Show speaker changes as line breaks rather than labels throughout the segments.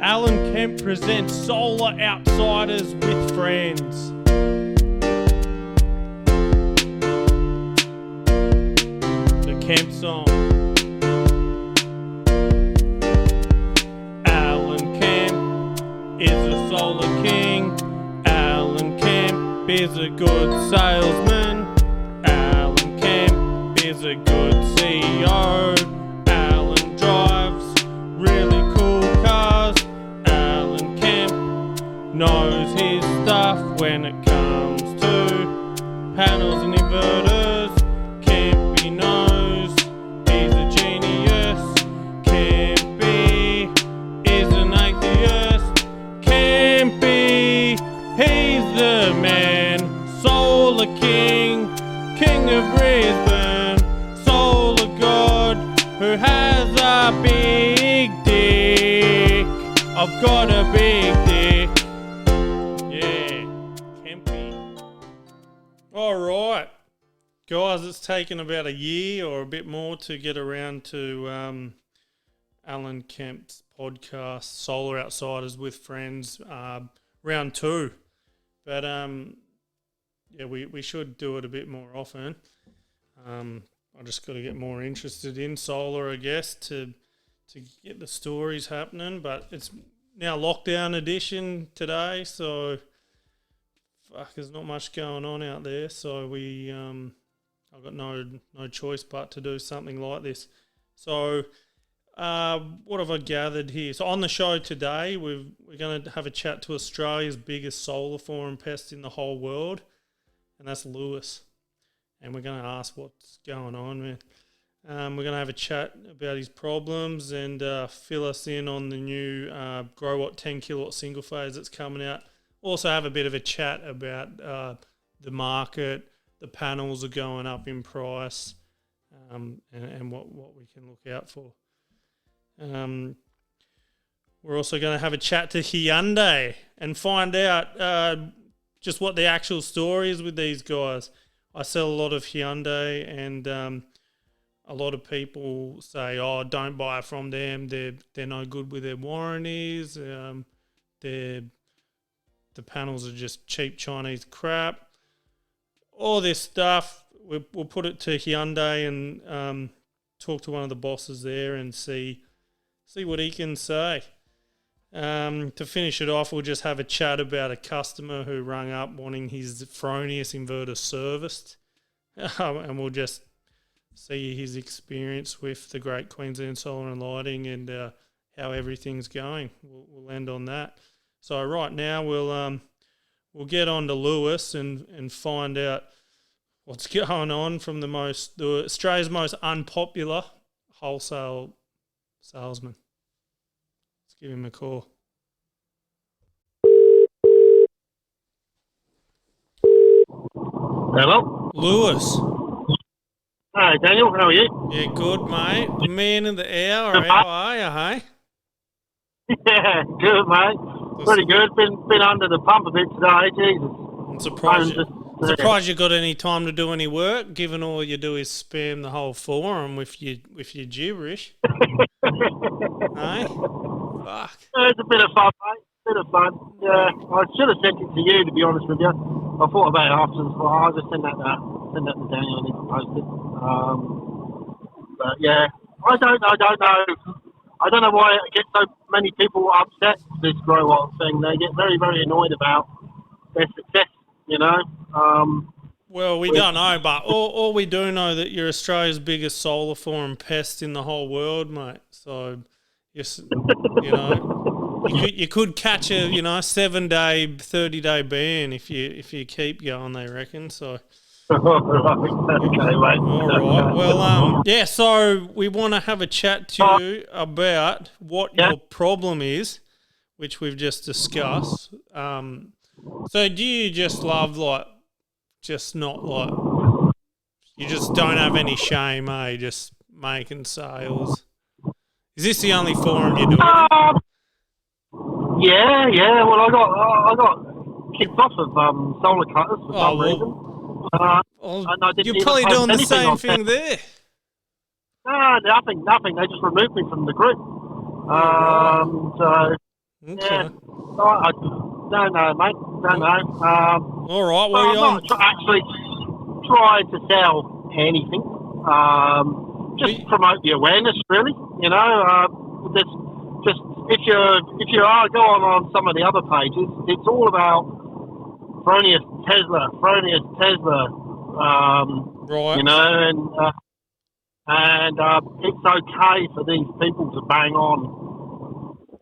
Alan Kemp presents Solar Outsiders with Friends. The Kemp song. Alan Kemp is a solar king. Alan Kemp is a good salesman. Alan Kemp is a good CEO. Alan drives really cool cars. Alan Kemp knows his stuff when it comes to panels and inverters. Kempy knows he's a genius. Kempy is an atheist. Kempy, he's the man. Solar king, king of Brisbane. Solar god who has a big dick. I've got a big dick. Yeah, Kempy. Alright. Guys, it's taken about a year or a bit more to get around to Alan Kemp's podcast, Solar Outsiders with Friends, round 2. But yeah, we should do it a bit more often. I just got to get more interested in solar, I guess, to get the stories happening. But it's now lockdown edition today, so there's not much going on out there. So I've got no choice but to do something like this. So what have I gathered here? So on the show today, we're going to have a chat to Australia's biggest solar farm pest in the whole world, and that's Lewis. And we're going to ask what's going on, man. We're going to have a chat about his problems and fill us in on the new Growatt 10 kilowatt single phase that's coming out. Also have a bit of a chat about the market. The panels are going up in price, and what we can look out for. We're also going to have a chat to Hyundai and find out just what the actual story is with these guys. I sell a lot of Hyundai, and a lot of people say, "Oh, don't buy from them. They're no good with their warranties. The panels are just cheap Chinese crap." All this stuff, we'll put it to Hyundai and talk to one of the bosses there and see what he can say. To finish it off, we'll just have a chat about a customer who rang up wanting his Fronius inverter serviced, and we'll just see his experience with the Great Queensland Solar and Lighting and how everything's going. We'll end on that. So right now we'll get on to Lewis and find out what's going on from Australia's most unpopular wholesale salesman. Let's give him a call.
Hello?
Lewis.
Hi, Daniel. How are you?
Yeah, good, mate. The man of the hour. How are you, hey?
Yeah, good, mate. Pretty good. Been under the pump a bit today. Jesus.
I'm surprised you got any time to do any work, given all you do is spam the whole forum with your gibberish. Hey? Fuck.
It's a bit of fun, mate. Bit of fun. Yeah, I should have sent it to you, to be honest with you. I thought about it afterwards, but I'll just send that to Daniel and he can post it. But yeah, I don't know. I don't know why it gets so many people upset with this Growatt thing. They get very, very annoyed about their success, you know.
Well, we don't know, but all we do know that you're Australia's biggest solar farm pest in the whole world, mate. So, yes, you know, you could catch a 7-day, 30-day ban if you keep going. They reckon so.
Okay, mate.
All right. Well, yeah. So we want to have a chat to you about what your problem is, which we've just discussed. So do you just love you just don't have any shame, eh? Just making sales. Is this the only forum you do it in?
Yeah. Well, I got kicked off of solar cutters for some reason.
You're probably doing the same thing there.
No, nothing. They just removed me from the group. So Yeah.
Okay.
I don't know, mate. Don't know.
All right.
But
Well,
I'm not actually trying to sell anything. Just
we,
promote the awareness, really. You know, just if you are go on some of the other pages, it's all about Fronius Tesla.
right.
You know, and it's okay for these people to bang on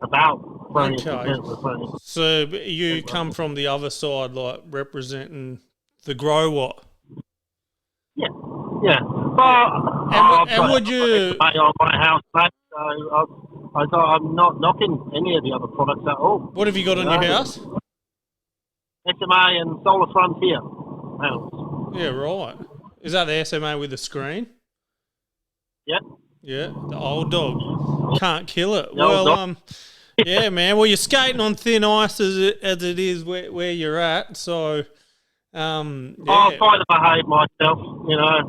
about Fronius and
Okay.
Tesla. Fronius
So
and
you come
Tesla.
from the other side, like representing the Growatt.
Yeah, yeah. But
Yeah.
I've
And
got
would you?
SMA on my house, mate. So I'm not knocking any of the other products at all.
What have you got
You
on your
know,
house?
SMA and Solar Frontier panels.
Yeah, right. Is that the SMA with the screen?
Yeah,
Yeah, the old dog. Can't kill it.
the old
Well,
dog.
yeah, man. Well, you're skating on thin ice as it is where you're at. So,
I'll
yeah.
try to behave myself. You know, I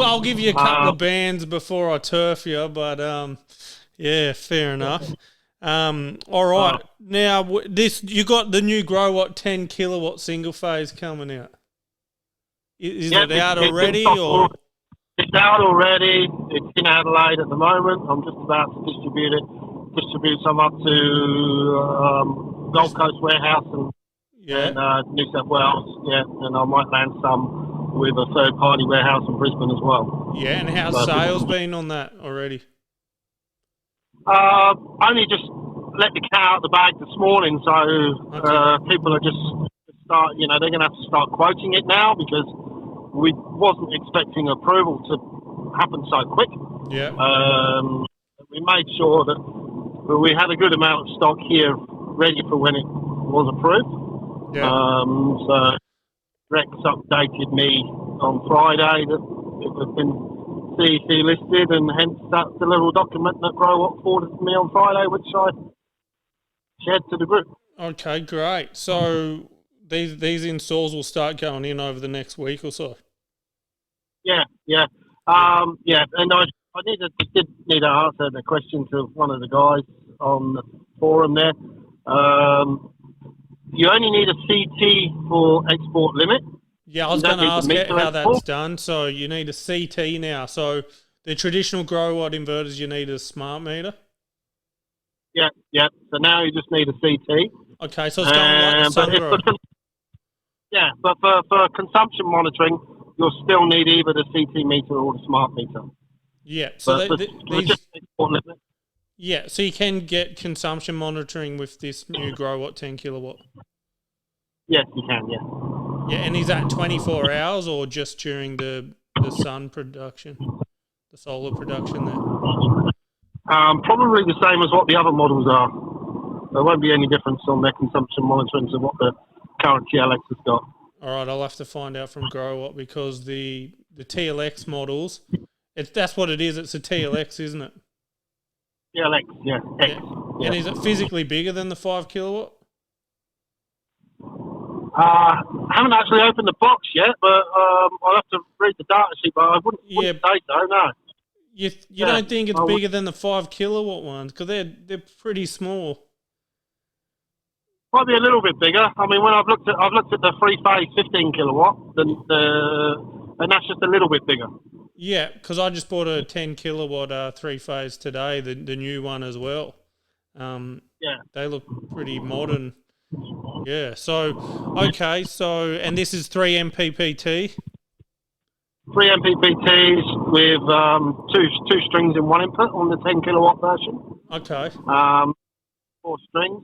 I'll give you a
will.
couple of bands before I turf you, but yeah, fair enough. All right. Now this you got the new Growatt 10 kilowatt single phase coming out. Is
Yeah,
it out
it's in
already
stock.
or?
It's out already. It's in Adelaide at the moment. I'm just about to distribute some up to Gold Coast Warehouse and
Yeah.
New South Wales. Yeah, and I might land some with a third party warehouse in Brisbane as well.
Yeah, and how's
So,
sales been on that already?
only just let the cat out of the bag this morning, so
Okay.
people are just start. You know, they're going to have to start quoting it now because we wasn't expecting approval to happen so quick.
Yeah.
We made sure that we had a good amount of stock here ready for when it was approved.
Yeah.
So Rex updated me on Friday that it had been CEC listed, and hence that's the little document that Growatt forwarded to me on Friday, which I shared to the group.
Okay, great. So these installs will start going in over the next week or so.
Yeah, yeah, yeah. And I did need to answer the question to one of the guys on the forum there. You only need a CT for export limit.
Yeah, I
You
was going
don't
to
need the
ask
meter
how that's
export.
done. So you need a CT now. So the traditional Growatt inverters, you need a smart meter.
Yeah, yeah. So now you just need a CT.
Okay, so it's going like the
But
Sungrow.
but for consumption monitoring, you'll still need either the CT meter or the smart meter.
Yeah, so
But for
these.
just export limit,
Yeah, so you can get consumption monitoring with this new Growatt 10 kilowatt.
yes, you can. Yeah.
Yeah, and is that 24 hours or just during the sun production, the solar production there?
Probably the same as what the other models are. There won't be any difference on their consumption monitoring to what the current TLX has got.
All right, I'll have to find out from Growatt because the TLX models, that's what it is. It's a TLX, isn't it?
TLX, yeah. X,
Yeah.
yeah.
And is it physically bigger than the 5 kilowatt?
I haven't actually opened the box yet, but I'll have to read the data sheet. But I wouldn't say so. No.
You don't think it's bigger than the 5 kilowatt ones because they're pretty small.
Might be a little bit bigger. I mean, when I've looked at the 3-phase 15 kilowatt, and that's just a little bit bigger.
Yeah, because I just bought a 10 kilowatt 3-phase today, the new one as well.
Yeah.
They look pretty modern. Yeah. So okay. So and this is 3 MPPT.
3 MPPTs with two strings in one input on the 10 kilowatt version.
Okay.
4 strings.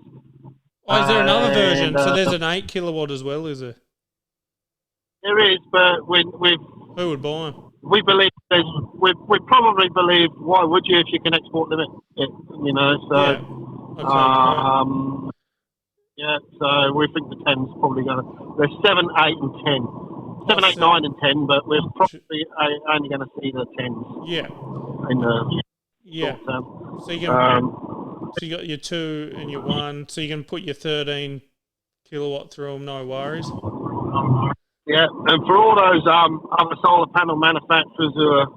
Oh, is there another version?
And,
So there's an 8 kilowatt as well, is there?
There is, but
Who would buy them?
we believe we probably believe, why would you if you can export limit it? You know, so
Yeah. Okay.
yeah, so we think the 10's probably going to. There's 7, 8, and 10. 7, 8, 9, and 10, but we're probably only going to see the 10s.
Yeah.
In the
Yeah.
short term.
So you can. So you got your 2 and your 1. So you can put your 13 kilowatt through them, no worries.
Yeah, and for all those other solar panel manufacturers who are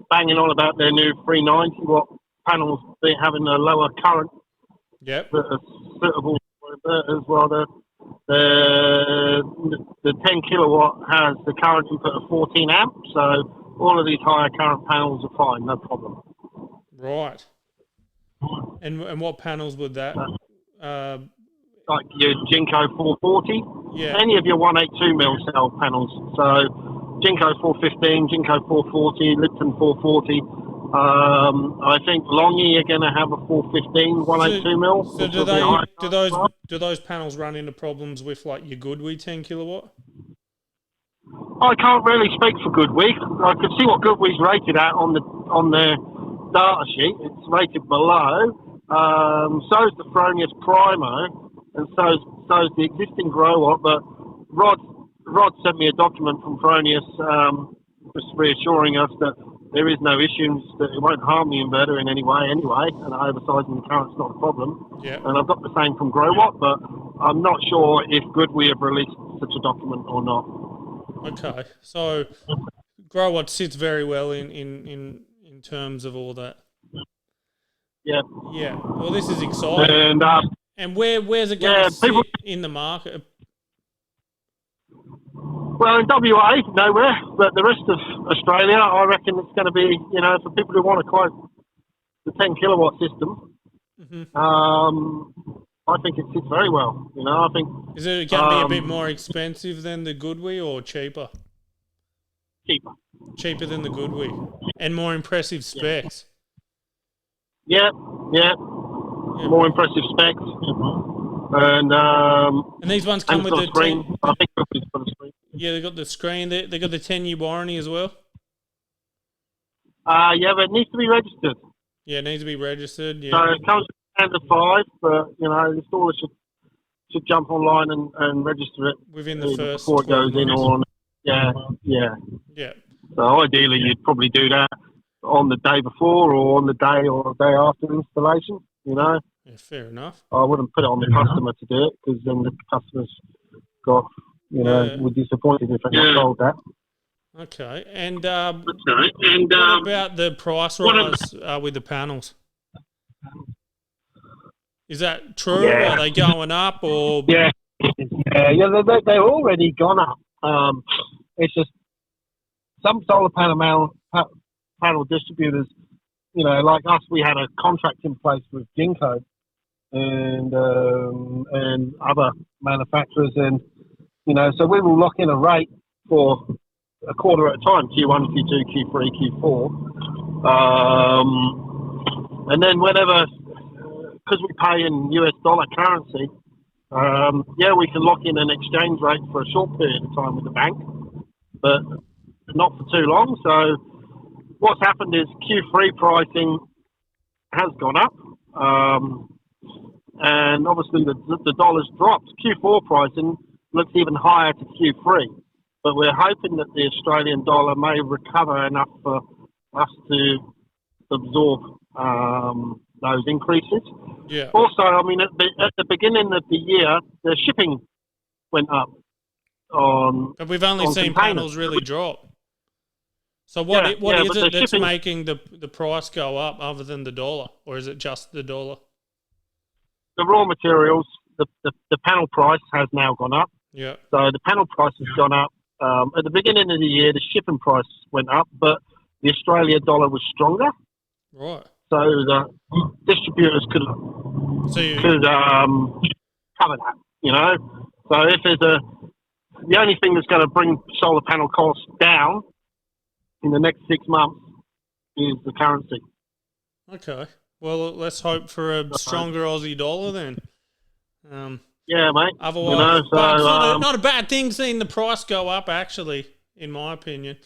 banging on about their new 390 watt panels, they're having a lower current.
Yep.
The suitable for inverters. Well, the 10 kilowatt has the current input of 14 amps, so all of these higher current panels are fine, no problem.
Right. And what panels would that?
Like your Jinko 440,
Yeah.
any of your 182 mil cell panels. So Jinko 415, Jinko 440, Lipton 440. I think Longy you're going to have a 415, 182 mil.
So do those panels run into problems with like your Goodwee 10 kilowatt?
I can't really speak for Goodwee. I could see what Goodwee's rated at on their data sheet. It's rated below. So's the Fronius Primo, and so's the existing Growatt. But Rod sent me a document from Fronius, just reassuring us that there is no issues, that it won't harm the inverter in any way anyway, and oversizing the current's not a problem.
Yeah.
And I've got the same from Growatt, but I'm not sure if Goodwee have released such a document or not.
Okay, so Growatt sits very well in terms of all that.
Yeah.
Yeah. Well, this is exciting. And where's it going to sit in the market?
Well, in WA, nowhere, but the rest of Australia, I reckon it's going to be, for people who want to quote the 10 kilowatt system.
Mm-hmm.
I think it sits very well. I think.
Is it going to be a bit more expensive than the Goodwee or cheaper?
Cheaper.
Cheaper than the Goodwee, and more impressive specs.
Yeah. More impressive specs. And
these ones come with the
screen. I think it's got the screen.
Yeah, they got the screen. They got the 10-year warranty as well.
Yeah, but it needs to be registered.
Yeah, it needs to be registered. Yeah.
So it comes with standard 5, but the installer should jump online and register it
within the first
before it goes in. Or yeah. So ideally, you'd probably do that on the day before, or on the day or the day after installation.
Yeah, fair enough.
I wouldn't put it on the customer to do it, because then the customer's got, we're disappointed if they're not told that.
Okay, and what about the price rise with the panels? Is that true?
Yeah.
Are they going up or?
Yeah, they've already gone up. It's just some solar panel distributors, like us, we had a contract in place with Jinko and other manufacturers, and so we will lock in a rate for a quarter at a time, Q1, Q2, Q3, Q4, and then whenever, because we pay in US dollar currency, we can lock in an exchange rate for a short period of time with the bank, but not for too long. So what's happened is Q3 pricing has gone up, and obviously the dollar's dropped. Q4 pricing looks even higher to Q3, but we're hoping that the Australian dollar may recover enough for us to absorb those increases.
Yeah.
Also, I mean, at the beginning of the year, the shipping went up
But we've only seen
containers.
Panels really drop. So what is it that's making the price go up other than the dollar, or is it just the dollar?
The raw materials, the panel price has now gone up.
Yeah.
So the panel price has gone up. At the beginning of the year, the shipping price went up, but the Australian dollar was stronger.
Right.
So the distributors could cover that, So if there's the only thing that's going to bring solar panel costs down in the next 6 months is the currency.
Okay. Well, let's hope for a stronger Aussie dollar then.
Yeah, mate.
Otherwise, but it's not a bad thing seeing the price go up, actually, in my opinion.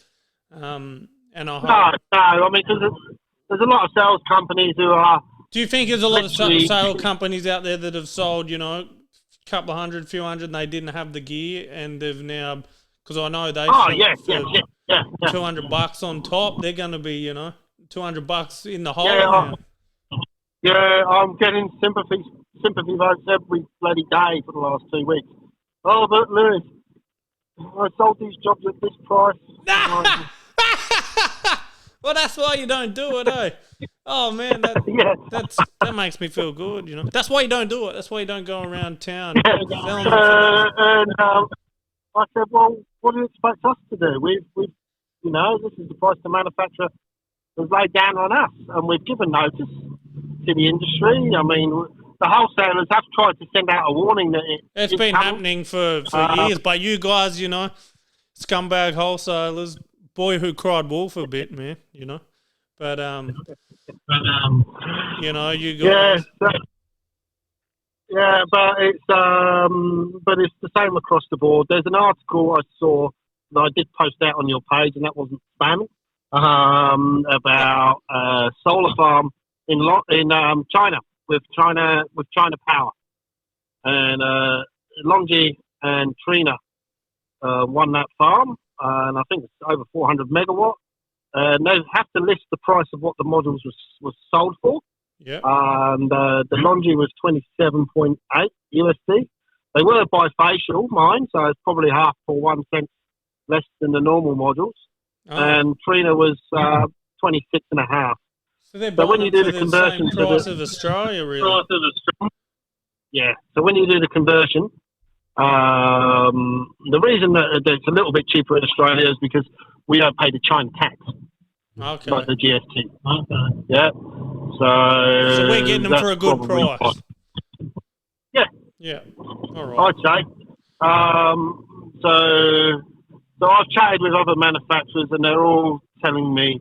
And I hope.
No. I mean, there's a lot of sales companies who are.
Do you think there's a lot of sales companies out there that have sold, a couple of hundred, few hundred, and they didn't have the gear, and they've now, because I know they
yeah.
$200 on top, they're going to be, $200 in the hole
now.
Yeah,
I'm getting sympathy votes every bloody day for the last 2 weeks. Oh, but Lewis, I sold these jobs at this price.
Well, that's why you don't do it, eh? Oh man,
Yeah.
that makes me feel good. You know, that's why you don't do it. That's why you don't go around town selling it.
And I said, well, what do you expect us to do? We've, you know, this is the price the manufacturer has laid down on us, and we've given notice to the industry. I mean, the wholesalers have tried to send out a warning that
It's
it's
been
coming.
happening for years, but you guys, you know, scumbag wholesalers, boy who cried wolf a bit, man. You know, but you know, you guys.
Yeah, but it's the same across the board. There's an article I saw that I did post out on your page, and that wasn't spamming. About a solar farm in China with China Power, and Longi and Trina won that farm, and I think it's over 400 megawatt. And they have to list the price of what the modules was sold for.
Yeah.
And the Longi was 27.8 USD. They were bifacial, mine, so it's probably half for 1 cent less than the normal modules.
Oh.
And Trina was 26.5.
So when you do the conversion, same price of Australia, really.
Yeah. So when you do the conversion, the reason that it's a little bit cheaper in Australia is because we don't pay the China tax, like the GST. Okay. Yeah. So
we're getting them for a good price.
Yeah.
Yeah. All right.
I'd say. So I've chatted with other manufacturers, and they're all telling me,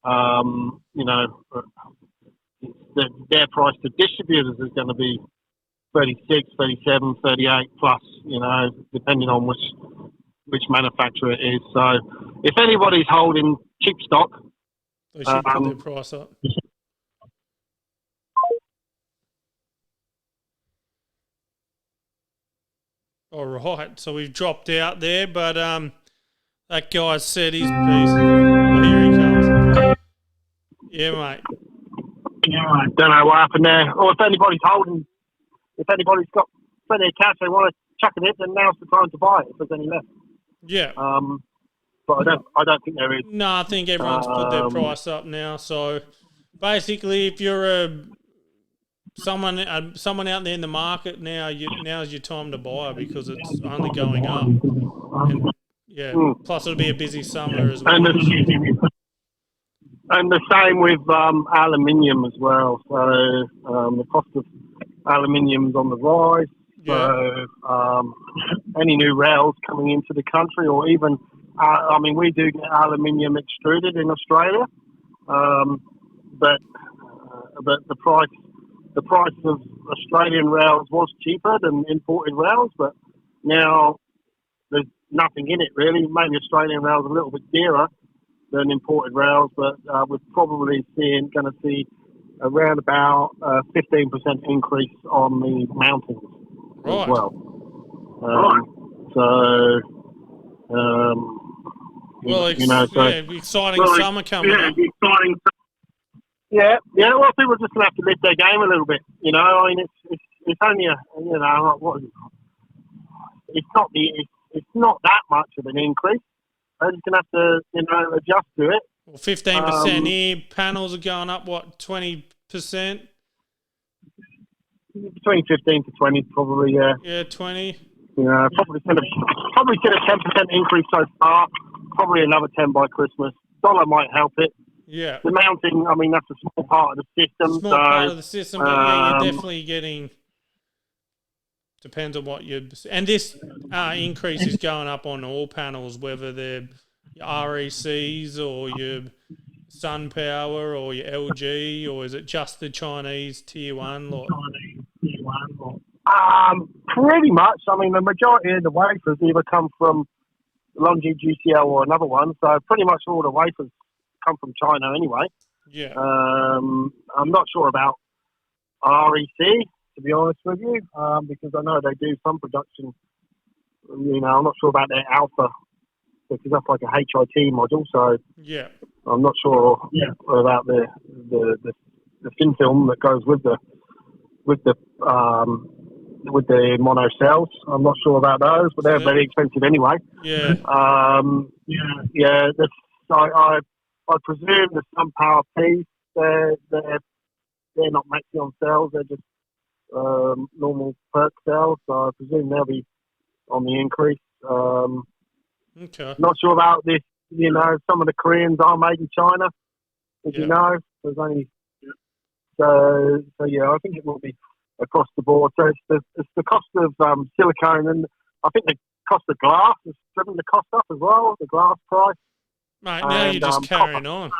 you know, their price to distributors is going to be 36, 37, 38 plus, you know, depending on which manufacturer it is. So if anybody's holding cheap stock,
they should put their price up. All right, so we've dropped out there, but that guy said his piece. Oh, here he comes. Yeah, mate.
Yeah, don't know what happened there. Or if anybody's got plenty of cash they want to chuck it in, then now's the time to buy it if there's any left.
Yeah.
But I don't think there is.
No, I think everyone's put their price up now. So basically, if you're someone out there in the market now, now's your time to buy because it's only going up. And, yeah. Plus, it'll be a busy summer as well.
And the same with aluminium as well. So the cost of aluminium is on the rise.
Yeah.
So any new rails coming into the country, or even, I mean, we do get aluminium extruded in Australia, but the price of Australian rails was cheaper than imported rails, but now there's nothing in it really. Maybe Australian rails are a little bit dearer than imported rails, but we're probably going to see around about 15% increase on the mountings as well.
Exciting summer coming up.
Yeah. Well, people are just gonna have to lift their game a little bit. You know, I mean, it's only it's not that much of an increase. They're just gonna have to adjust to it.
Well, 15% here. Panels are going up. What, 20%?
Between 15 to 20, probably. Yeah.
Yeah, 20.
Yeah, probably seen a 10% increase so far. Probably another 10 by Christmas. Dollar might help it.
Yeah.
The mounting, I mean, that's a small part of the system.
Part of the system, but yeah, you're definitely getting. Depends on what you. And this increase is going up on all panels, whether they're your RECs or your SunPower or your LG, or is it just the Chinese Tier 1 lot?
Pretty much. I mean, the majority of the wafers either come from Longi GCL or another one, so pretty much all the wafers come from China anyway.
Yeah.
I'm not sure about REC, to be honest with you, because I know they do some production. You know, I'm not sure about their alpha, because that's like a HIT module, so
yeah,
I'm not sure about the thin film that goes with the mono cells. I'm not sure about those, but they're very expensive anyway.
Yeah.
I presume the SunPower piece, they're not Maxion cells, they're just normal perk cells, so I presume they'll be on the increase.
Okay.
Not sure about this, some of the Koreans are made in China, as you know. There's only so yeah, I think it will be across the board. So it's the cost of silicone, and I think the cost of glass has driven the cost up as well, the glass price.
Mate, now you're just carrying on.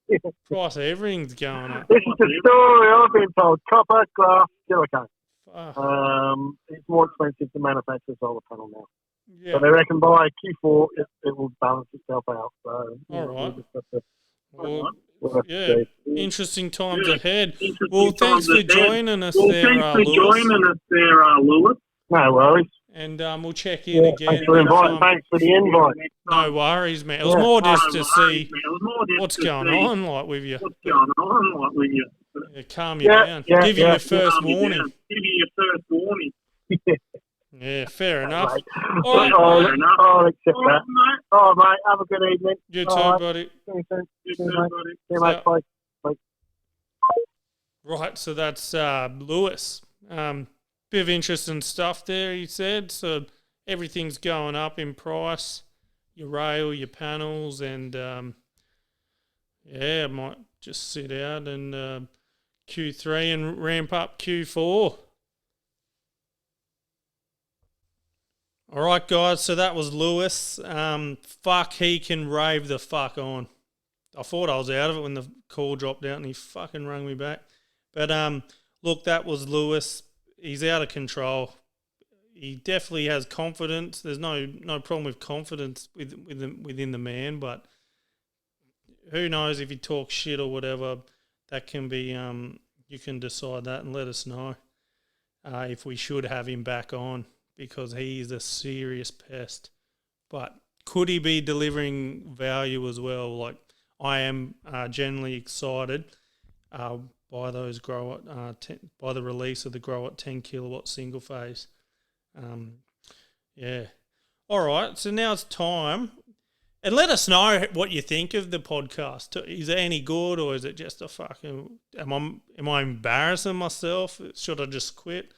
Yeah.
Price of everything's going up.
This is the story I've been told. Copper, glass, silicone. It's more expensive to manufacture a solar panel now.
Yeah.
So they reckon by Q4 it will balance itself out. So
all right.
We'll
yeah, interesting times ahead. Well, thanks for joining us there, Lewis.
No worries.
And we'll check in again.
Thanks for the invite.
No worries, man. It was more just to see what's going on like with you. Yeah, calm you down. Give you your first warning. Yeah, fair enough.
All right, I'll accept that. All right, mate. Have a good evening.
You too, buddy.
See you, mate. Bye.
Right, so that's Lewis. Bit of interesting stuff there, he said. So everything's going up in price. Your rail, your panels, and I might just sit out and Q3 and ramp up Q4. All right, guys, so that was Lewis. Fuck, he can rave the fuck on. I thought I was out of it when the call dropped out and he fucking rang me back. But look, that was Lewis. He's out of control. He definitely has confidence. There's no problem with confidence within the man, but who knows if he talks shit or whatever, that can be, you can decide that and let us know if we should have him back on, because he's a serious pest. But could he be delivering value as well? Like, I am generally excited by those Growatt, by the release of the Growatt 10 kilowatt single phase. Yeah. All right. So now it's time, and let us know what you think of the podcast. Is it any good, or is it just a fucking? Am I embarrassing myself? Should I just quit?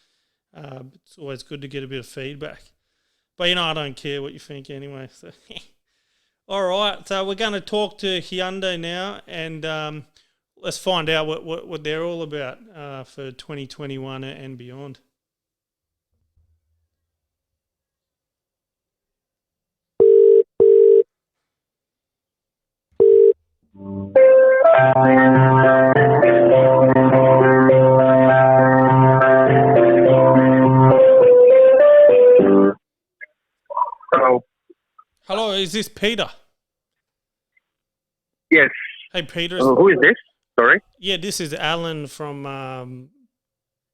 It's always good to get a bit of feedback. But I don't care what you think anyway. So, all right. So we're going to talk to Hyundai now, and let's find out what they're all about for 2021 and beyond. Hello, is this Peter?
Yes.
Hey, Peter.
Who is this? Sorry?
Yeah, this is Alan from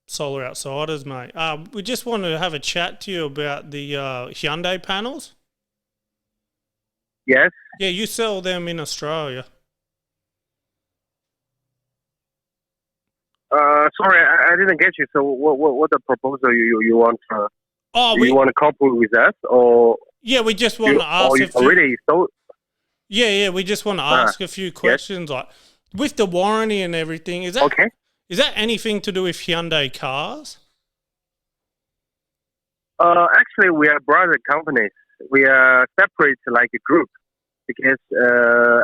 Solar Outsiders, mate. We just wanted to have a chat to you about the Hyundai panels.
Yes.
Yeah, you sell them in Australia.
Sorry, I didn't get you. So what the proposal you want? You want to couple with us, or? Yeah,
we just want to ask. We just want to ask a few questions, like with the warranty and everything. Is that
okay?
Is that anything to do with Hyundai cars?
Actually, we are brother companies. We are separate like a group because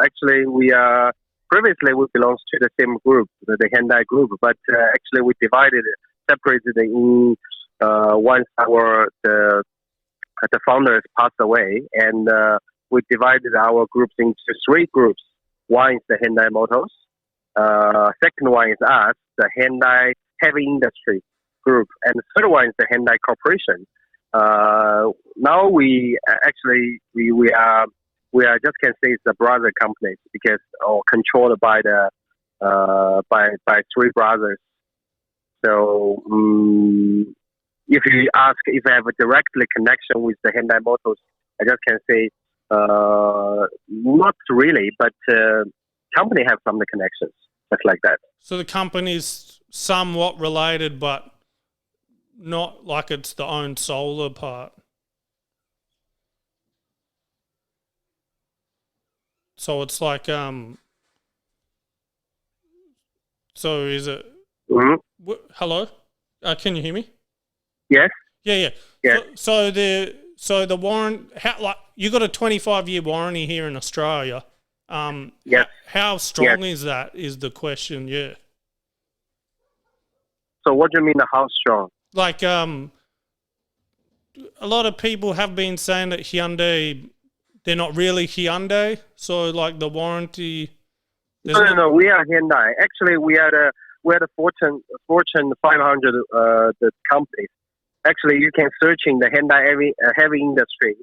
actually we are previously we belonged to the same group, the Hyundai group, but actually we separated in once the founders passed away, and we divided our groups into three groups. One is the Hyundai Motors. Second one is us, the Hyundai Heavy Industry Group, and the third one is the Hyundai Corporation. Now we are just can say it's the brother companies because controlled by the by three brothers. So if you ask if I have a directly connection with the Hyundai Motors, I just can say not really, but company have some connections, just like that.
So the company's somewhat related, but not like it's the own solar part. So it's like So is it? Hello, can you hear me?
Yes.
Yeah.
Yes.
So the warrant, like you got a 25-year warranty here in Australia.
Yes.
How strong is that? Is the question? Yeah.
So what do you mean how strong?
Like a lot of people have been saying that Hyundai, they're not really Hyundai. So like the warranty.
No. We are Hyundai. Actually, we are the Fortune 500 the companies. Actually, you can search in the Hyundai heavy industry.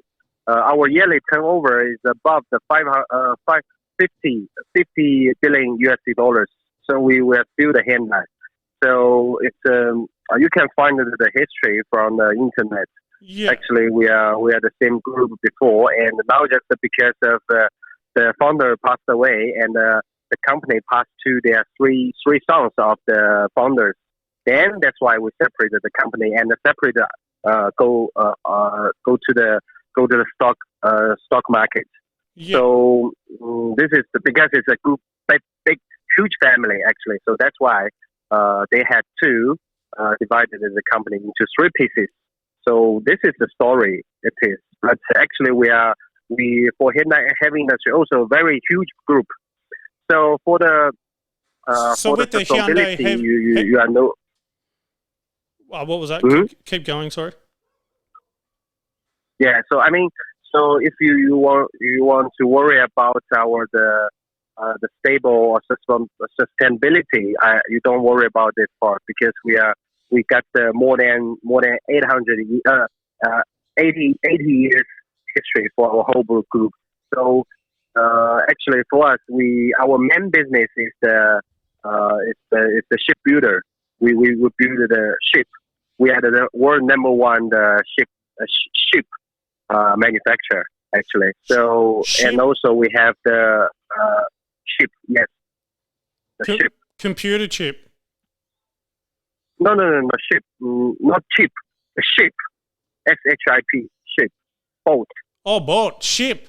Our yearly turnover is above the 50 billion USD dollars. So we are still the Hyundai. So it's you can find the history from the internet.
Yeah.
Actually, we are the same group before, and now just because of the founder passed away and the company passed to their three sons of the founders. Then that's why we separated the company and separated go to the stock market.
Yeah.
So this is because it's a group, big huge family actually. So that's why they had to divided the company into three pieces. So this is the story. It is, but actually we for Hyundai heavy industry also a very huge group. So for the
so with the Hyundai
you are no.
What was that? Keep going. Sorry.
Yeah. So I mean, so if you want to worry about the stable or sustainability, you don't worry about this part because we got more than 80 years history for our whole group. So actually for us, our main business is the shipbuilder. We build the ship. We are the world number one ship manufacturer actually. So
ship.
And also we have the ship. Yes, the ship.
Computer chip.
No, ship. Not chip. The ship. SHIP. Ship. Boat.
Oh, boat. Ship.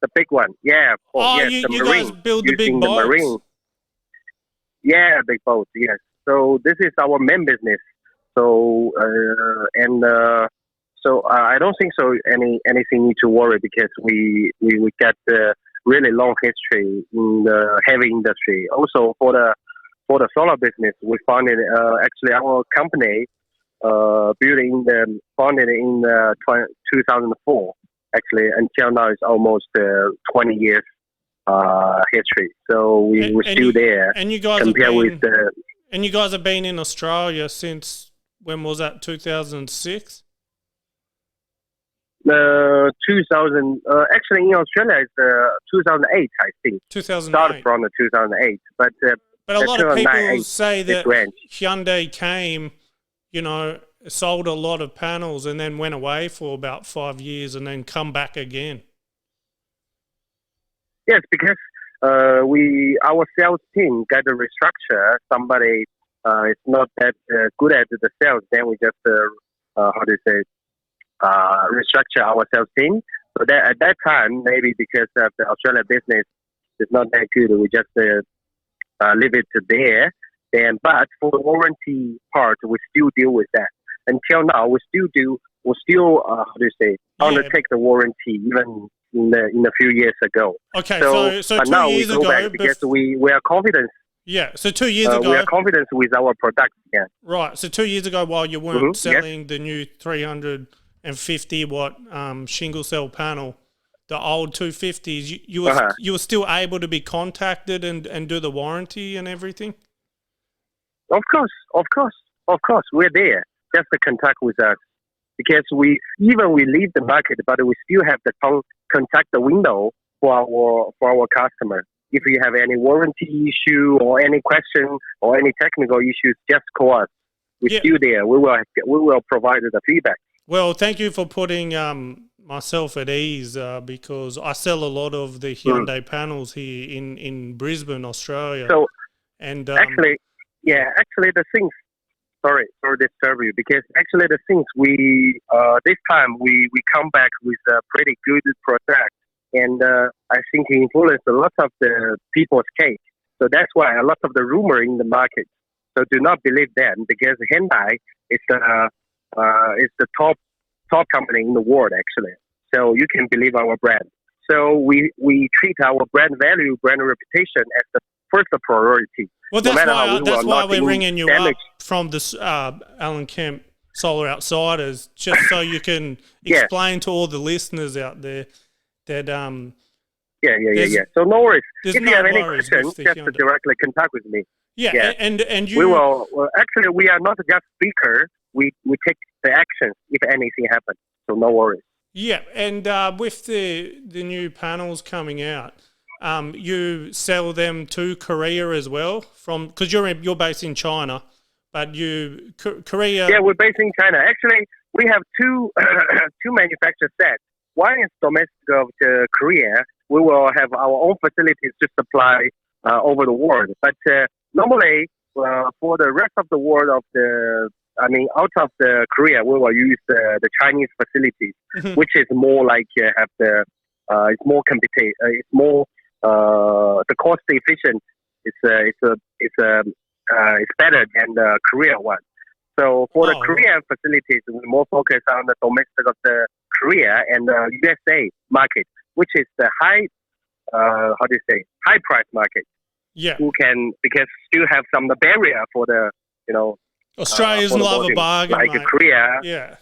The big one. Yeah. Boat.
Oh,
yes,
you guys build the big boats?
The marine. Yeah, big boats. Yes. So this is our main business. So so I don't think so anything need to worry because we got the really long history in the heavy industry. Also for the solar business, we founded actually our company founded in 2004. Actually, until now it's almost 20 years history. So we're still there.
And you guys and you guys have been in Australia since when was that? 2006.
2000. Actually, in Australia, it's 2008, I think.
2008.
Started from the 2008, but
a lot of people say that Hyundai came, sold a lot of panels and then went away for about 5 years and then come back again.
Yes, because our sales team got to restructure. Somebody is not that good at the sales. Then we just restructure our sales team. So that at that time, maybe because of the Australia business is not that good, we just leave it to there. But for the warranty part, we still deal with that. Until now, we still undertake the warranty even in a few years ago.
Okay, so 2
now
years
we go
ago,
back because we are confident.
Yeah, so 2 years ago,
we are confident with our product. Yeah.
Right. So 2 years ago, while you weren't selling the new 350 watt shingle cell panel, the old 250s, you were still able to be contacted and do the warranty and everything.
Of course, we're there. Just to contact with us because we leave the market, but we still have the contact the window for our customer. If you have any warranty issue or any question or any technical issues, just call us. We're still there. We will provide the feedback.
Well, thank you for putting myself at ease because I sell a lot of the Hyundai panels here in Brisbane, Australia.
So,
and
actually the things. Sorry to disturb you because actually the things this time we come back with a pretty good product and I think it influenced a lot of the people's case. So that's why a lot of the rumor in the market. So do not believe them, because Hyundai is the top company in the world actually. So you can believe our brand. So we treat our brand value, brand reputation as the first priority.
Well,
no
that's why we're ringing you
damage.
up from this Alan Kemp Solar Outsiders, just so you can explain to all the listeners out there that
Yeah. So no worries. If you have any
worries
questions,
with
just
Hyundai.
directly contact with me.
Yeah. And you
We will. Well, actually, we are not just speaker. We take the actions if anything happens. So no worries.
Yeah, and with the new panels coming out, you sell them to Korea as well, because you're based in China, but Korea.
Yeah, we're based in China. Actually, we have two two manufacturers set. One is domestic of Korea. We will have our own facilities to supply over the world. But normally, for the rest of the world out of the Korea, we will use the Chinese facilities, which is more like it's more competitive. It's more the cost efficient. It's better than the Korea one. So for the Korean facilities, we more focus on the domestic of the Korea and the USA market, which is the high price market.
Yeah.
Because still have some barrier for the
Australians love a bargain,
like
mate.
Korea.
Yeah.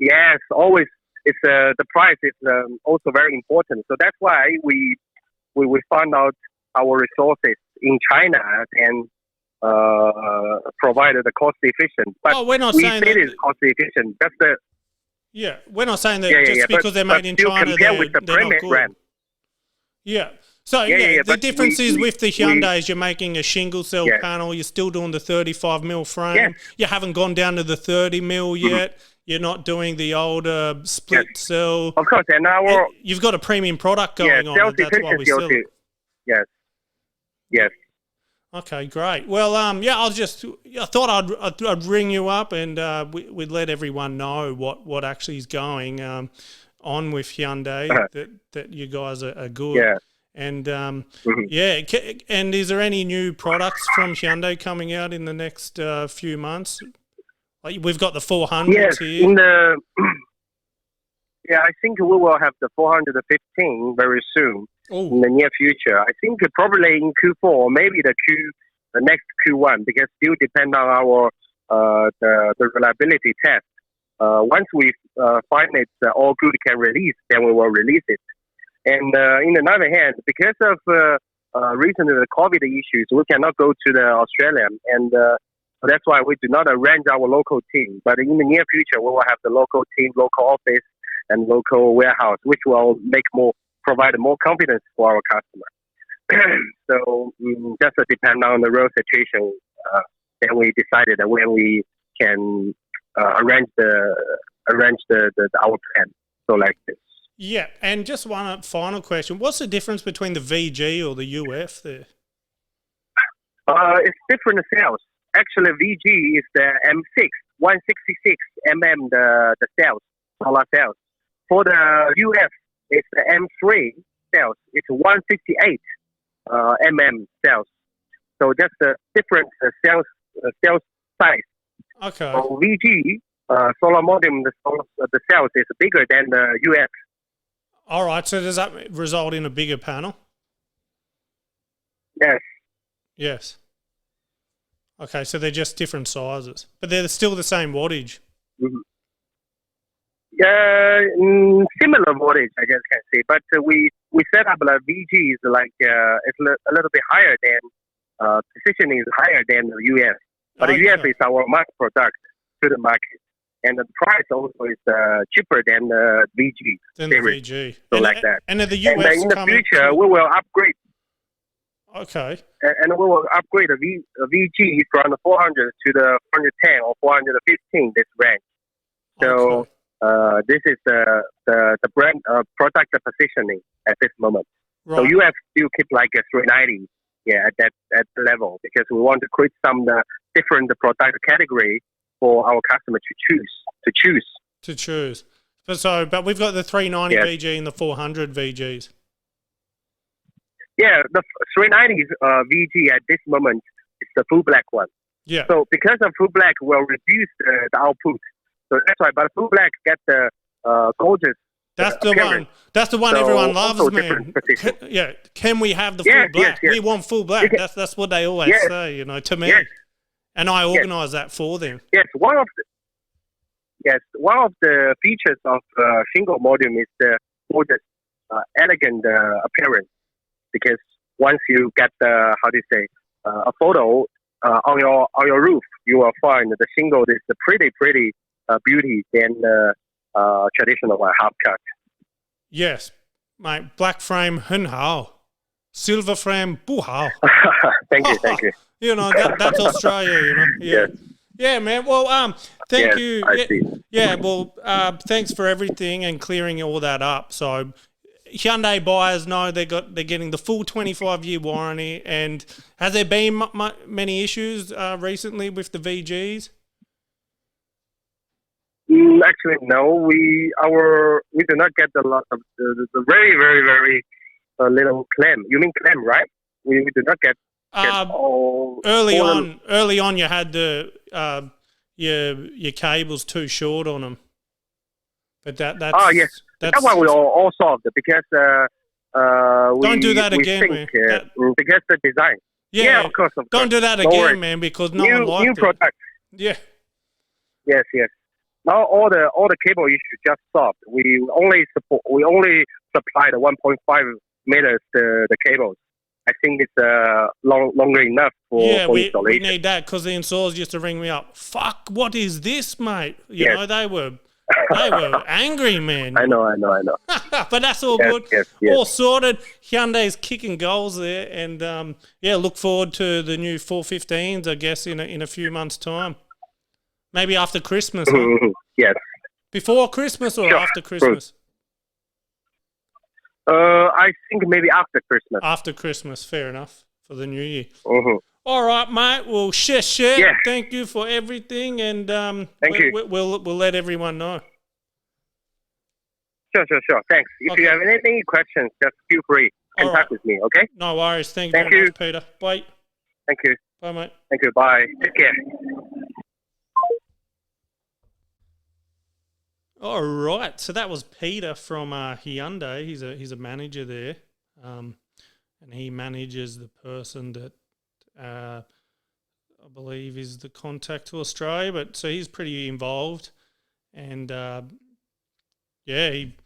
Yes, always. It's the price is also very important. So that's why we found out our resources in China and provided the cost efficient. But
we're not
we
saying
say
that.
it is cost efficient. That's the
we're not saying that just because they're made in China,
compare with the
they're not
premium
good.
brand.
Yeah. So the difference is with the Hyundais, you're making a shingle cell panel. You're still doing the 35mm frame.
Yes.
You haven't gone down to the 30mm yet. You're not doing the older split cell.
Of course, and
you've got a premium product going on. And that's why we sell it.
Yes.
Okay, great. Well, I thought I'd ring you up and we'd let everyone know what actually is going on with Hyundai. That you guys are good.
Yeah.
And and is there any new products from Hyundai coming out in the next few months? Like we've got the 400s here.
I think we will have the 415 very soon. In the near future. I think probably in Q4 or maybe the next Q1, because still depend on our the reliability test. Once we find it all good can release, then we will release it. And in another hand, because of recently the COVID issues, we cannot go to the Australia, and that's why we do not arrange our local team. But in the near future, we will have the local team, local office, and local warehouse, which will provide more confidence for our customer. So just depend on the road situation. Then we decided that when we can arrange our plan. So like this.
Yeah, and just one final question: what's the difference between the VG or the UF there?
It's different cells. Actually, VG is the M6, 166 mm the cells, solar cells. For the UF, it's the M3 cells. It's 158 mm cells. So that's the different cell size.
Okay.
So VG solar modem, the cells is bigger than the UF.
All right. So does that result in a bigger panel?
Yes.
Yes. Okay, so they're just different sizes, but they're still the same wattage.
Mm-hmm. Similar wattage, I guess can say, but we set up the VG is like it's a little bit higher than positioning is higher than the UF, but the UF is our mass product to the market, and the price also is cheaper than the VG.
Than the VG,
so like that.
And the US
and in the future, we will upgrade.
Okay.
And we will upgrade the VG from the 400 to the 410 or 415 this range. So this is the brand product positioning at this moment. Right. So you have still keep like a 390, at that level, because we want to create some different product category for our customer to choose.
But we've got the 390
Yes.
VG and the 400 VGs.
Yeah, the 390 VG at this moment is the full black one.
Yeah.
So because of full black will reduce the output. So that's why, but full black get the gorgeous
That's the
appearance.
one. That's the one
So
everyone loves,
also
man.
different position.
Can we have the
Yes,
full black?
yes.
We want full black.
You can-
That's what they always
Yes.
say, you know, to me.
Yes.
And I organise that for them.
Yes, one of the features of shingle module is the gorgeous, elegant appearance. Because once you get the a photo on your roof, you will find the shingle is the pretty beauty than the traditional one, half cut.
Yes, mate. Black frame, hun hao. Silver frame, bu hao.
Thank you.
You know, that's Australia, you know. Yeah.
Yes.
Yeah, man. Well, thank
Yes,
you.
I see.
Yeah, well, thanks for everything and clearing all that up. So Hyundai buyers know they're getting the full 25-year warranty. And has there been many issues recently with the VGs?
Actually, no. We do not get a lot of the very little claim. You mean claim, right? We do not get
early on. You had the your cables too short on them. But that's
yes. That one we all solved because
don't do that again, man.
Because the design. Yeah, of course.
Don't do that again, man, because no one liked
new product.
Yeah.
Yes. Now all the cable issues just solved. We only supply the 1.5 meters the cables. I think it's longer enough for installation.
We need that because the installers used to ring me up. Fuck, what is this, mate? You know, they were angry, man.
I know.
But that's all good.
Yes.
All sorted. Hyundai's kicking goals there, and look forward to the new 415s. I guess in a few months' time, maybe after Christmas. Huh?
Yes.
Before Christmas or after Christmas?
I think maybe after Christmas.
After Christmas, fair enough for the new year.
Mm-hmm.
All right, mate. Well, shit.
Yeah.
Thank you for everything, and
Thank you.
We'll let everyone know.
Sure. Thanks. If you have any questions, just feel free. Contact with me, okay?
No worries. Thank you very much, Peter. Bye.
Thank you.
Bye, mate.
Thank you. Bye. Take care.
All right. So that was Peter from Hyundai. He's a manager there, and he manages the person that I believe is the contact to Australia. But so he's pretty involved, and he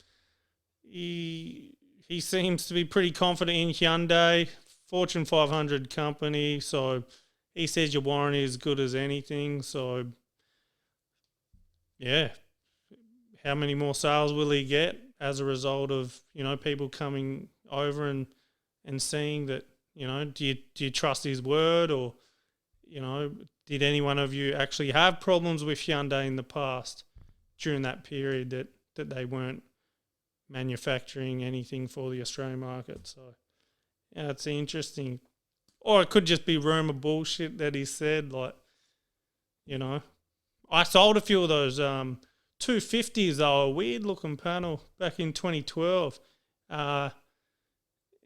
seems to be pretty confident in Hyundai, Fortune 500 company. So he says your warranty is as good as anything. So yeah. How many more sales will he get as a result of, you know, people coming over and seeing that, you know, do you trust his word, or, you know, did any one of you actually have problems with Hyundai in the past during that period that they weren't manufacturing anything for the Australian market? So, yeah, it's interesting. Or it could just be rumour bullshit that he said, like, you know. I sold a few of those 250s, they were a weird looking panel back in 2012. I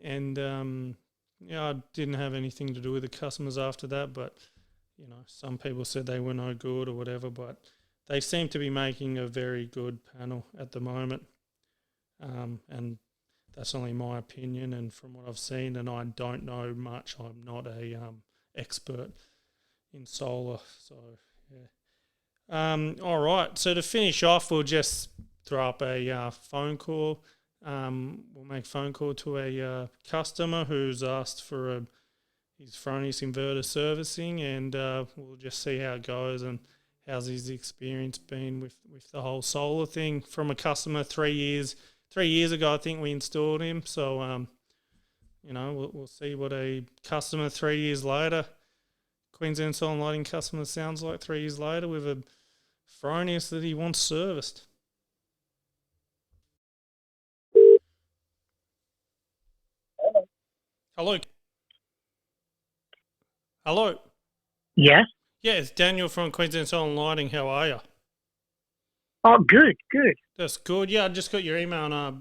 didn't have anything to do with the customers after that, but, you know, some people said they were no good or whatever, but they seem to be making a very good panel at the moment. And that's only my opinion and from what I've seen, and I don't know much. I'm not a expert in solar, so yeah. All right, so to finish off, we'll just throw up a phone call. We'll make a phone call to a customer who's asked for his Fronius inverter servicing, and we'll just see how it goes and how's his experience been with the whole solar thing from a customer 3 years. 3 years ago, I think we installed him. So, you know, we'll see what a customer 3 years later, Queensland Solar and Lighting customer sounds like 3 years later with a Fronius that he wants serviced. Hello.
Yes.
Yeah, it's Daniel from Queensland Solar and Lighting. How are you?
Oh, good, good.
That's good. Yeah, I just got your email and I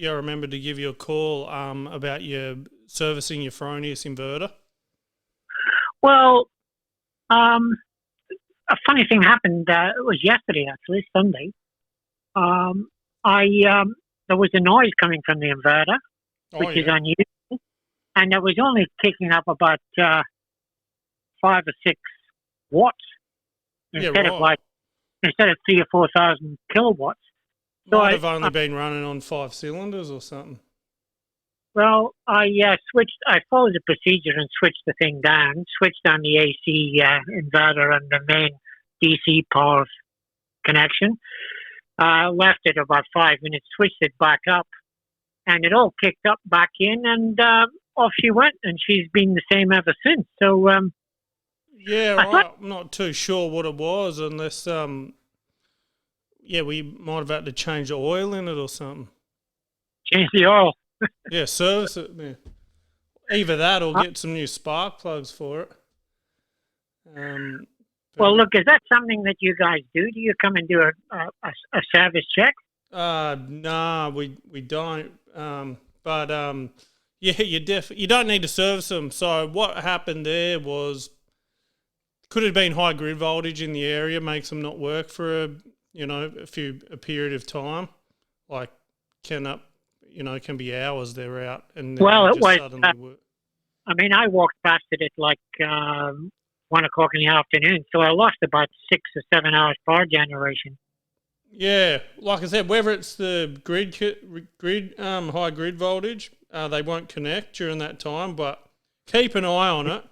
remembered to give you a call about your servicing your Fronius inverter.
Well, a funny thing happened. It was yesterday, actually, Sunday. I There was a noise coming from the inverter,
Oh,
which is
yeah.
unusual, and it was only kicking up about 5 or 6 watts
Yeah,
instead of
right.
3 or 4,000 kilowatts. So
Might have only been running on 5 cylinders or something.
I switched. I followed the procedure and switched the thing down. Switched on the AC inverter and the main DC power connection. Left it about 5 minutes. Switched it back up, and it all kicked up back in, and off she went. And she's been the same ever since. So
Yeah,
I
right.
thought,
I'm not too sure what it was, unless we might have had to change the oil in it or something.
change the oil.
Yeah, service it. Yeah. Either that or get some new spark plugs for it.
Well, look, is that something that you guys do? Do you come and do a service check?
Nah, we don't. Yeah, you don't need to service them. So what happened there was could have been high grid voltage in the area makes them not work for a period of time, like can be hours they're out and then
Well,
they
it
just
was.
suddenly work.
I mean, I walked past it at like 1 o'clock in the afternoon, so I lost about 6 or 7 hours power generation.
Yeah, like I said, whether it's the high grid voltage, they won't connect during that time. But keep an eye on it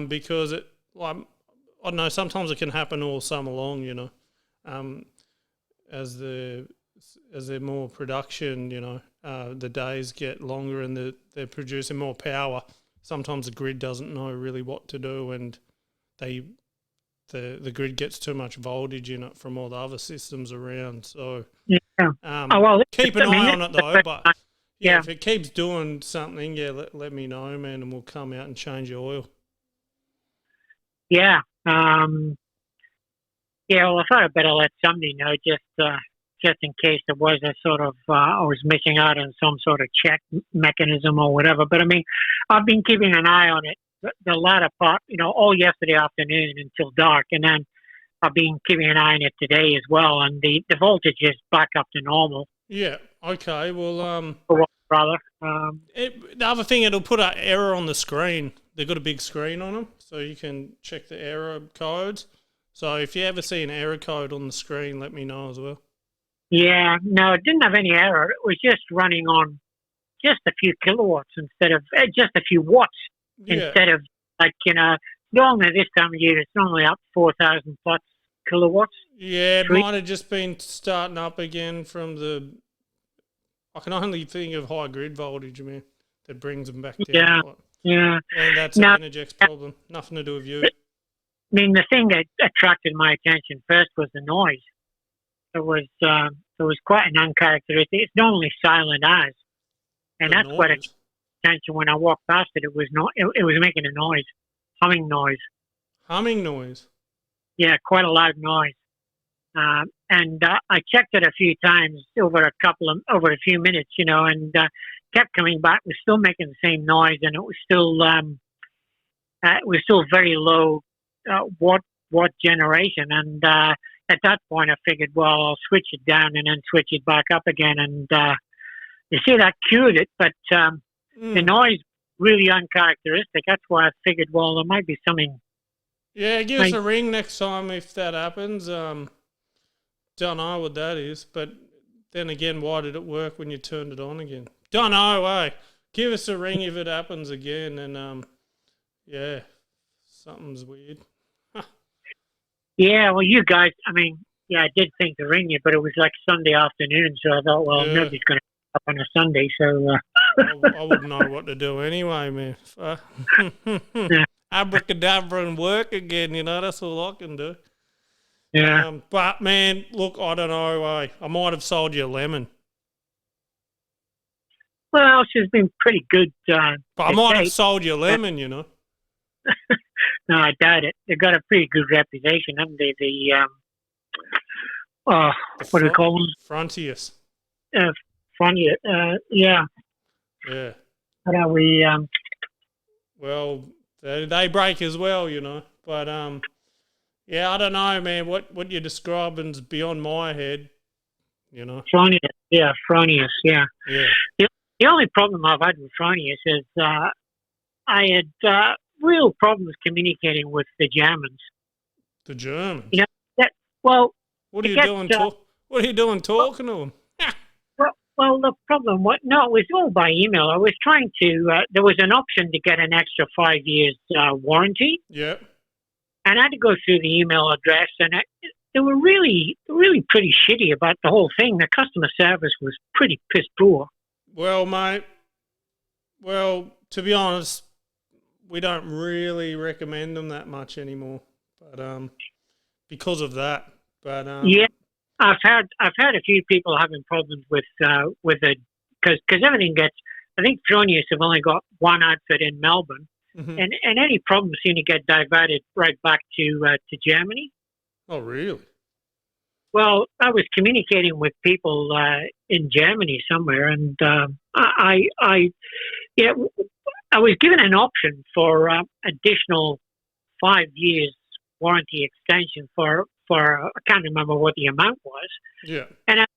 because I don't know. Sometimes it can happen all summer long. As they're more production, the days get longer and they're producing more power. Sometimes the grid doesn't know really what to do, and the grid gets too much voltage in it from all the other systems around. So
Yeah.
keep an eye on it though. But
yeah.
if it keeps doing something, let me know, man, and we'll come out and change your oil.
Yeah. Yeah. Well, I thought I'd better let somebody know just in case there was a sort of I was missing out on some sort of check mechanism or whatever. But I mean, I've been keeping an eye on it the latter part, all yesterday afternoon until dark, and then I've been keeping an eye on it today as well, and the voltage is back up to normal.
Yeah. Okay. Well,
brother.
The other thing, it'll put an error on the screen. They've got a big screen on them, so you can check the error codes. So if you ever see an error code on the screen, let me know as well.
Yeah, no, it didn't have any error. It was just running on just a few kilowatts instead of just a few watts instead of normally this time of year it's normally up 4,000 plus kilowatts.
Yeah, it might have just been starting up again from I can only think of high grid voltage, man, that brings them back down.
Yeah.
And that's an Energex problem. Nothing to do with you.
I mean, the thing that attracted my attention first was the noise. It was quite an uncharacteristic. It's normally silent as, and that's what attracted attention when I walked past it. It was not. It was making a noise, humming noise.
Humming noise.
Yeah, quite a loud noise. And I checked it a few times over a few minutes, and kept coming back. It was still making the same noise, and it was still very low watt generation. And at that point, I figured, well, I'll switch it down and then switch it back up again. And you see, that cured it, but the noise really uncharacteristic. That's why I figured, well, there might be something.
Yeah, give us a ring next time if that happens. Don't know what that is, but then again, why did it work when you turned it on again? Don't know, eh? Give us a ring if it happens again, and something's weird.
Yeah, well, you guys, I mean, I did think to ring you, but it was like Sunday afternoon, so I thought, well, nobody's going to up on a Sunday, so...
I wouldn't know what to do anyway, man. Abracadabra and work again, that's all I can do.
Yeah.
But, man, look, I don't know, I might have sold you a lemon.
Well, she's been pretty good.
But I might have sold you a lemon,
No, I doubt it. They've got a pretty good reputation, haven't they? what do we call them?
Fronius.
Fronius. Yeah.
Yeah.
But are we?
Well, they break as well, you know. But yeah, I don't know, man. What you're describing's beyond my head, you know.
Fronius. Yeah, Fronius. Yeah.
Yeah.
The only problem I've had with Fronius is I had real problems communicating with the Germans.
The Germans.
You know that. Well,
what are you doing? What are you doing talking to them?
Well, the problem, it was all by email. I was trying to, there was an option to get an extra 5 years warranty.
Yeah.
And I had to go through the email address, and they were really pretty shitty about the whole thing. The customer service was pretty piss poor.
Well, mate, to be honest, we don't really recommend them that much anymore, but because of that. But
yeah. I've had a few people having problems with it because everything gets. I think Fronius have only got one outfit in Melbourne, and any problems seem to get diverted right back to Germany.
Oh, really?
Well, I was communicating with people in Germany somewhere, and I was given an option for additional 5 years warranty extension for I can't remember what the amount was.
Yeah.
And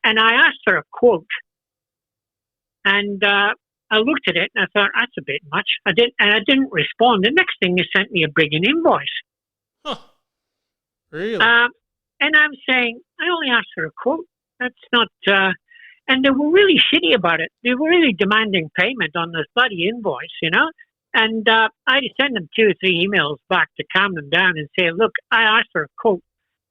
I asked for a quote, and I looked at it and I thought that's a bit much. I didn't respond. The next thing they sent me a friggin' invoice.
Huh. Really?
And I'm saying I only asked for a quote. That's not. And they were really shitty about it. They were really demanding payment on this bloody invoice, you know. And I had to send them 2 or 3 emails back to calm them down and say, look, I asked for a quote.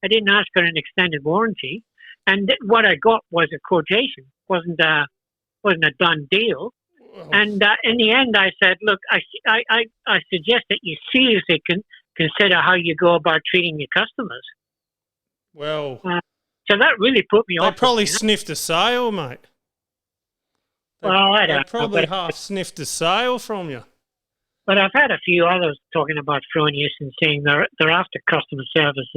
I didn't ask for an extended warranty. And what I got was a quotation. Wasn't a done deal. Well, and in the end, I said, look, I suggest that you seriously consider how you go about treating your customers.
Well,
so that really put me off.
They probably sniffed a sale, mate. They probably half sniffed a sale from you.
But I've had a few others talking about Fronius and saying their after customer service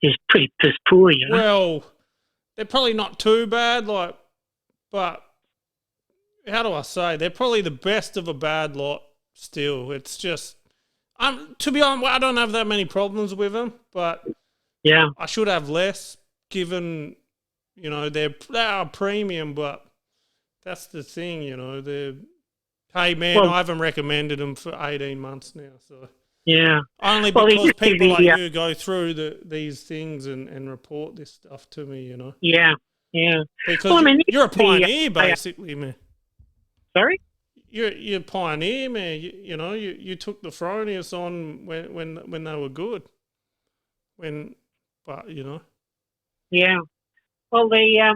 is pretty piss poor, you know.
Well, they're probably not too bad, but how do I say? They're probably the best of a bad lot still. It's just, to be honest, I don't have that many problems with them, but
yeah,
I should have less given, you know, they are premium, but that's the thing, you know, hey, man, I haven't recommended them for 18 months now. So
yeah,
only because people like you go through these things and report this stuff to me, you know.
Yeah, yeah.
Because you're a pioneer, basically, man.
Sorry?
You're a pioneer, man. You know, you took the Fronius on when they were good. But you know.
Yeah. Well, you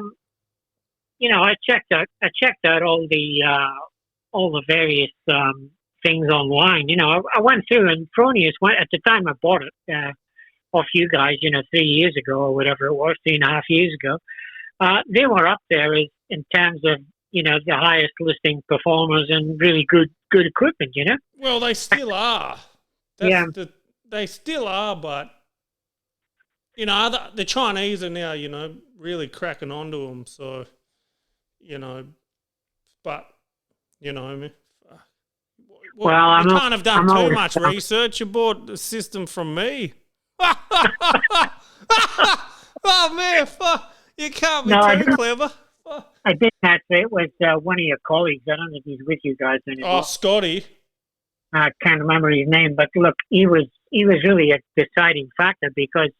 know, I checked out all the various things online. You know, I went through, and Fronius at the time I bought it off you guys, you know, 3 years ago or whatever it was, 3.5 years ago. They were up there in terms of, you know, the highest listing performers and really good equipment, you know.
Well, they still are. They still are, but you know, the Chinese are now, you know, really cracking onto them. So, you know, but you know, I mean, well, you can't have done too much research. You bought the system from me. Oh man, you can't be too clever.
I didn't actually. It was one of your colleagues. I don't think he's with you guys anymore.
Oh, Scotty.
I can't remember his name, but look, he was really a deciding factor because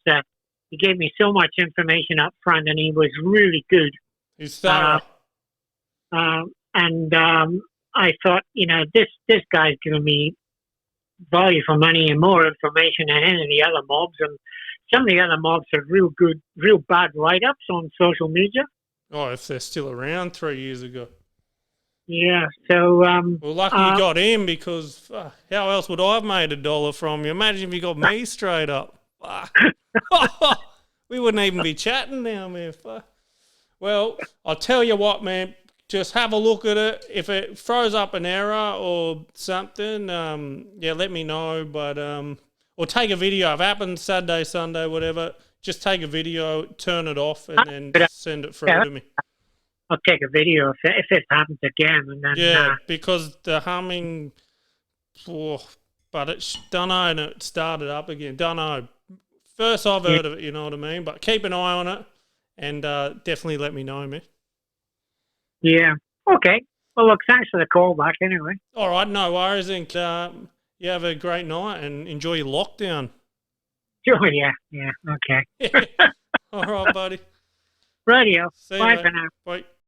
he gave me so much information up front, and he was really good.
He's thorough.
And I thought, you know, this guy's giving me value for money and more information than any of the other mobs. And some of the other mobs have real bad write-ups on social media.
Oh, if they're still around 3 years ago.
Yeah, so...
well, lucky you got him, because how else would I have made $1 from you? Imagine if you got me straight up. We wouldn't even be chatting now, man. Well, I'll tell you what, man. Just have a look at it. If it throws up an error or something, let me know. But or take a video. If it happens Saturday, Sunday, whatever, just take a video, turn it off, and then send it through to me.
I'll take a video if it happens again, and then
Yeah, because the humming, but it's don't know, and it started up again. Don't know. First I've heard of it, you know what I mean. But keep an eye on it, and definitely let me know, man.
Yeah. Okay. Well, look, thanks for the call back anyway.
All right, no worries, and you have a great night and enjoy your lockdown.
Sure. Yeah. Okay.
All right, buddy.
Radio.
See you,
Bye
mate.
for now.
Bye.